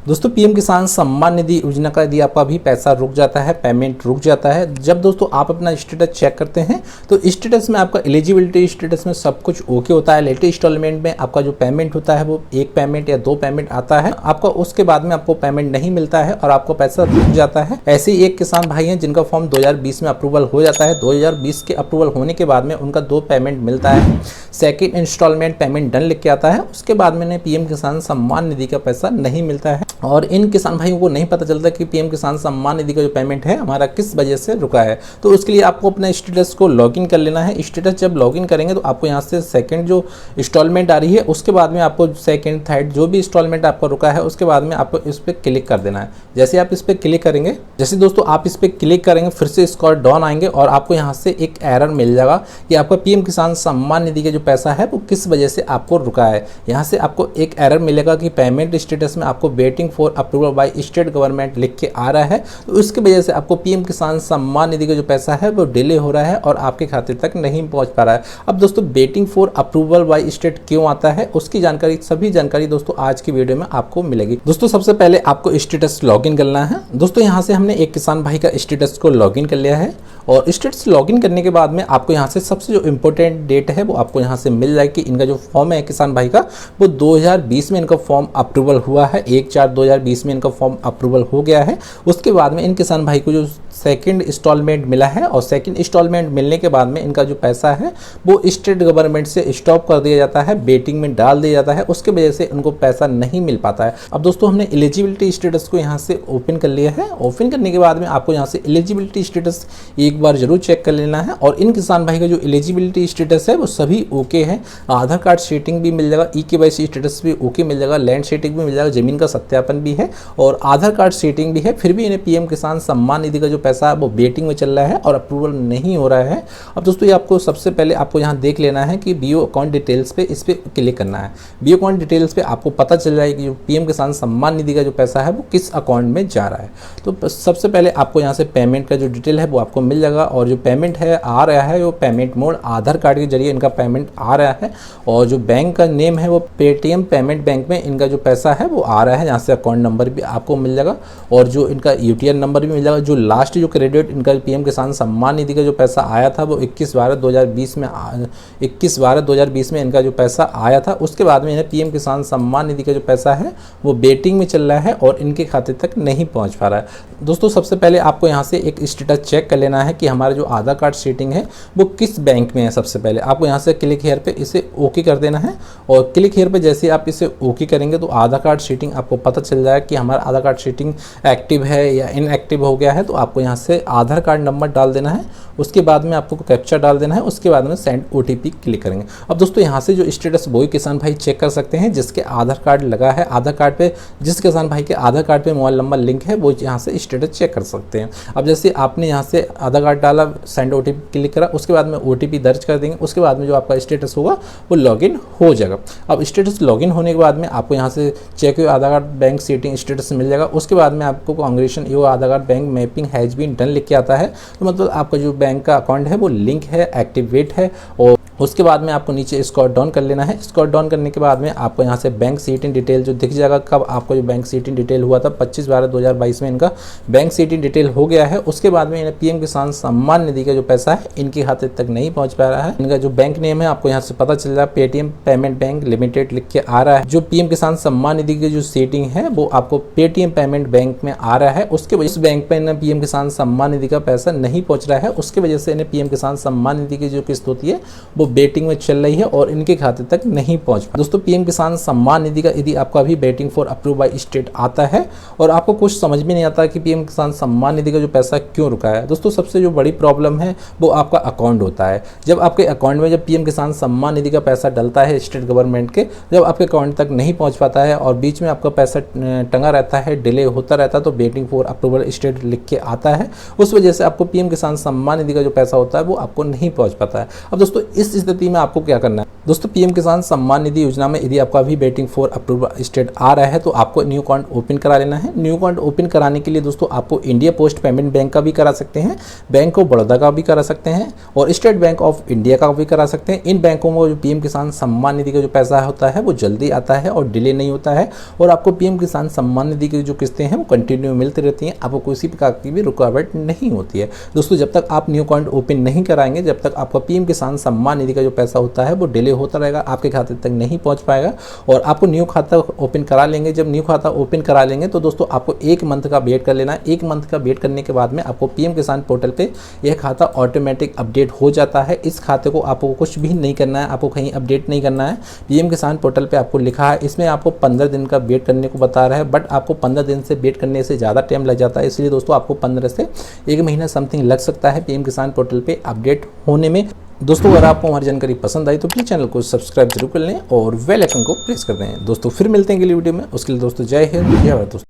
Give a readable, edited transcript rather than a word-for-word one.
दोस्तों पीएम किसान सम्मान निधि योजना का यदि आपका भी पैसा रुक जाता है, पेमेंट रुक जाता है, जब दोस्तों आप अपना स्टेटस चेक करते हैं तो स्टेटस में आपका एलिजिबिलिटी स्टेटस में सब कुछ ओके होता है। लेटेस्ट इंस्टॉलमेंट में आपका जो पेमेंट होता है वो एक पेमेंट या दो पेमेंट आता है आपका, उसके बाद में आपको पेमेंट नहीं मिलता है और आपको पैसा रुक जाता है। ऐसे ही एक किसान भाई हैं जिनका फॉर्म 2020 में अप्रूवल हो जाता है। 2020 के अप्रूवल होने के बाद में उनका दो पेमेंट मिलता है, सेकेंड इंस्टॉलमेंट पेमेंट डन लिख के आता है, उसके बाद में पीएम किसान सम्मान निधि का पैसा नहीं मिलता है। और इन किसान भाइयों को नहीं पता चलता कि पीएम किसान सम्मान निधि का जो पेमेंट है हमारा किस वजह से रुका है। तो उसके लिए आपको अपने स्टेटस को लॉगिन कर लेना है। स्टेटस जब लॉगिन करेंगे तो आपको यहाँ से सेकंड जो इंस्टॉलमेंट आ रही है उसके बाद में आपको सेकंड थर्ड जो भी इंस्टॉलमेंट आपका रुका है उसके बाद में आपको इस पर क्लिक कर देना है। जैसे आप इस पर क्लिक करेंगे, जैसे दोस्तों आप इस पर क्लिक करेंगे फिर से स्क्रॉल डाउन आएंगे और आपको यहाँ से एक एरर मिल जाएगा कि आपका पीएम किसान सम्मान निधि का जो पैसा है वो किस वजह से आपको रुका है। यहाँ से आपको एक एरर मिलेगा कि पेमेंट स्टेटस में आपको waiting for approval by state government लिख के आ रहा है। तो उसकी वजह से आपको पीएम किसान सम्मान निधि का जो पैसा है वो डिले हो रहा है और आपके खाते तक नहीं पहुंच पा रहा है। अब दोस्तों waiting for approval by state क्यों आता है उसकी जानकारी, सभी जानकारी दोस्तों आज की वीडियो में आपको मिलेगी। दोस्तों सबसे पहले आपको स्टेटस लॉगिन करना है। दोस्तों यहाँ से हमने एक किसान भाई का स्टेटस को लॉगिन कर लिया है और स्टेटस लॉगिन करने के बाद में आपको यहाँ से सबसे जो इम्पोर्टेंट डेट है वो आपको यहाँ से मिल जाएगी। इनका जो फॉर्म है किसान भाई का वो 2020 में इनका फॉर्म अप्रूवल हुआ है, 1/4/2020 में इनका फॉर्म अप्रूवल हो गया है। उसके बाद में इन किसान भाई को जो सेकंड इंस्टॉलमेंट मिला है और सेकंड इंस्टॉलमेंट मिलने के बाद में इनका जो पैसा है वो स्टेट गवर्नमेंट से स्टॉप कर दिया जाता है, वेटिंग में डाल दिया जाता है, उसके वजह से उनको पैसा नहीं मिल पाता है। अब दोस्तों हमने एलिजिबिलिटी स्टेटस को यहाँ से ओपन कर लिया है। ओपन करने के बाद में आपको यहाँ से एलिजिबिलिटी स्टेटस एक बार जरूर चेक कर लेना है और इन किसान भाई का जो एलिजिबिलिटी स्टेटस है वो सभी ओके है। आधार कार्ड सेटिंग भी मिल जाएगा, ई-केवाईसी स्टेटस भी ओके मिल जाएगा, लैंड सेटिंग भी मिल जाएगा, जमीन का सत्यापन भी है और आधार कार्ड सेटिंग भी है। फिर भी इन्हें पीएम किसान सम्मान निधि का जो पैसा है वो वेटिंग में चल रहा है और अप्रूवल नहीं हो रहा है। अब दोस्तों ये आपको सबसे पहले आपको यहाँ देख लेना है कि बीओ अकाउंट डिटेल्स पे इस पर क्लिक करना है। बीओ अकाउंट डिटेल्स पे आपको पता चल जाएगा कि जो पीएम किसान सम्मान निधि का जो पैसा है वो किस अकाउंट में जा रहा है। तो सबसे पहले आपको यहाँ से पेमेंट का जो डिटेल है वो आपको मिल जाएगा और जो पेमेंट है आ रहा है वो पेमेंट मोड आधार कार्ड के जरिए इनका पेमेंट आ रहा है और जो बैंक का नेम है वो पेटीएम पेमेंट बैंक में इनका जो पैसा है वो आ रहा है। यहाँ से अकाउंट नंबर भी आपको मिल जाएगा और जो इनका यूटीआर नंबर भी मिल जाएगा। जो लास्ट जो क्रेडिट इनका पीएम किसान सम्मान निधि का जो पैसा आया था वो 21/12/2020 में इनका जो पैसा आया था। उसके बाद में इन्हें पीएम किसान सम्मान निधि का जो पैसा है वो वेटिंग में चल रहा है और इनके खाते तक नहीं पहुंच पा रहा है। दोस्तों सबसे पहले आपको यहाँ से एक स्टेटस चेक कर लेना है कि हमारा जो आधार कार्ड सेटिंग है वो किस बैंक में है। सबसे पहले आपको यहाँ से क्लिक हेयर पे इसे ओके कर देना है और क्लिक हेयर पे जैसे आप इसे ओके करेंगे तो आधार कार्ड सेटिंग आपको पता चल जाएगा कि हमारा आधार कार्ड सेटिंग एक्टिव है या इनएक्टिव हो गया है। तो आपको यहाँ से आधार कार्ड नंबर डाल देना है, उसके बाद में आपको कैप्चा डाल देना है, उसके बाद में सेंड ओटीपी क्लिक करेंगे। अब दोस्तों यहाँ से जो स्टेटस वही किसान भाई चेक कर सकते हैं जिसके आधार कार्ड लगा है। आधार कार्ड पे जिस किसान भाई के आधार कार्ड पे मोबाइल नंबर लिंक है वो यहाँ से स्टेटस चेक कर सकते हैं। अब जैसे आपने यहाँ से आधार कार्ड डाला, सेंड ओटीपी क्लिक करा, उसके बाद में ओटीपी दर्ज कर देंगे, उसके बाद में जो आपका स्टेटस होगा वो लॉगिन हो जाएगा। अब स्टेटस लॉगिन होने के बाद में आपको यहाँ से check Aadhaar card bank setting status मिल जाएगा। उसके बाद में आपको congratulation your Aadhaar card bank mapping has been done लिख के आता है। तो मतलब आपका जो बैंक का अकाउंट है वो लिंक है, एक्टिवेट है। और उसके बाद में आपको नीचे स्क्रॉल डाउन कर लेना है। स्क्रॉल डाउन करने के बाद में आपको यहाँ से बैंक सीटिंग डिटेल जो दिख जाएगा, कब आपका जो बैंक सीटिंग डिटेल हुआ था 25/12/2022 में इनका बैंक सीटिंग डिटेल हो गया है। उसके बाद में इन्हें पीएम किसान सम्मान निधि का जो पैसा है इनके खाते तक नहीं पहुंच पा रहा है। इनका जो बैंक नेम है आपको यहाँ से पता चल रहा है, पेटीएम पेमेंट बैंक लिमिटेड लिख के आ रहा है। जो पीएम किसान सम्मान निधि की जो सेटिंग है वो आपको पेटीएम पेमेंट बैंक में आ रहा है। उसके वजह से बैंक पे इन्हें पीएम किसान सम्मान निधि का पैसा नहीं पहुंच रहा है। उसके वजह से इन्हें पीएम किसान सम्मान निधि की जो किस्त होती है वो वेटिंग में चल रही है और इनके खाते तक नहीं पहुंच पा। दोस्तों पीएम किसान सम्मान निधि का यदि आपका भी waiting for approve by state आता है और आपको कुछ समझ में नहीं आता कि पीएम किसान सम्मान निधि का जो पैसा क्यों रुका है, दोस्तों सबसे जो बड़ी प्रॉब्लम है वो आपका अकाउंट होता है। जब आपके अकाउंट में जब पीएम किसान सम्मान निधि का पैसा डलता है स्टेट गवर्नमेंट के, जब आपके अकाउंट तक नहीं पहुंच पाता है और बीच में आपका पैसा टंगा रहता है, डिले होता रहता है, तो वेटिंग फॉर अप्रूवल स्टेट लिख के आता है। उस वजह से आपको पीएम किसान सम्मान निधि का जो पैसा होता है वो आपको नहीं पहुंच पाता है। अब दोस्तों इस इस स्थिति में आपको क्या करना है दोस्तों, पीएम किसान सम्मान निधि योजना में यदि आपका अभी वेटिंग फॉर अप्रूवल स्टेट आ रहा है तो आपको न्यू अकाउंट ओपन करा लेना है। न्यू अकाउंट ओपन कराने के लिए दोस्तों आपको इंडिया पोस्ट पेमेंट बैंक का भी करा सकते हैं, बैंक ऑफ बड़ौदा का भी करा सकते हैं और स्टेट बैंक ऑफ इंडिया का भी करा सकते हैं। इन बैंकों में जो पीएम किसान सम्मान निधि का जो पैसा होता है वो जल्दी आता है और डिले नहीं होता है और आपको पीएम किसान सम्मान निधि की जो किस्तें हैं वो कंटिन्यू मिलती रहती हैं, आपको किसी प्रकार की भी रुकावट नहीं होती है। दोस्तों जब तक आप न्यू अकाउंट ओपन नहीं कराएंगे, जब तक आपका पीएम किसान सम्मान निधि का जो पैसा होता है वो डिले होता रहेगा, आपके खाते तक नहीं पहुंच पाएगा और आपको न्यू खाता ओपन करा लेंगे। जब न्यू खाता ओपन करा लेंगे तो दोस्तों आपको एक मंथ का वेट कर लेना है। एक मंथ का वेट करने के बाद में आपको पीएम किसान पोर्टल पे यह खाता ऑटोमेटिक अपडेट हो जाता है। इस खाते को आपको कुछ भी नहीं करना है, आपको कहीं अपडेट नहीं करना है। पीएम किसान पोर्टल पे आपको लिखा है, इसमें आपको 15 दिन का वेट करने को बता रहा है, बट आपको 15 दिन से वेट करने से ज़्यादा टाइम लग जाता है, इसलिए दोस्तों आपको 15 से 1 महीना समथिंग लग सकता है पीएम किसान पोर्टल पे अपडेट होने में। दोस्तों अगर आपको हमारी जानकारी पसंद आई तो प्लीज़ चैनल को सब्सक्राइब जरूर कर लें और बेल आइकन को प्रेस कर दें। दोस्तों फिर मिलते हैं अगली वीडियो में, उसके लिए दोस्तों जय हिंद, जय भारत दोस्तों।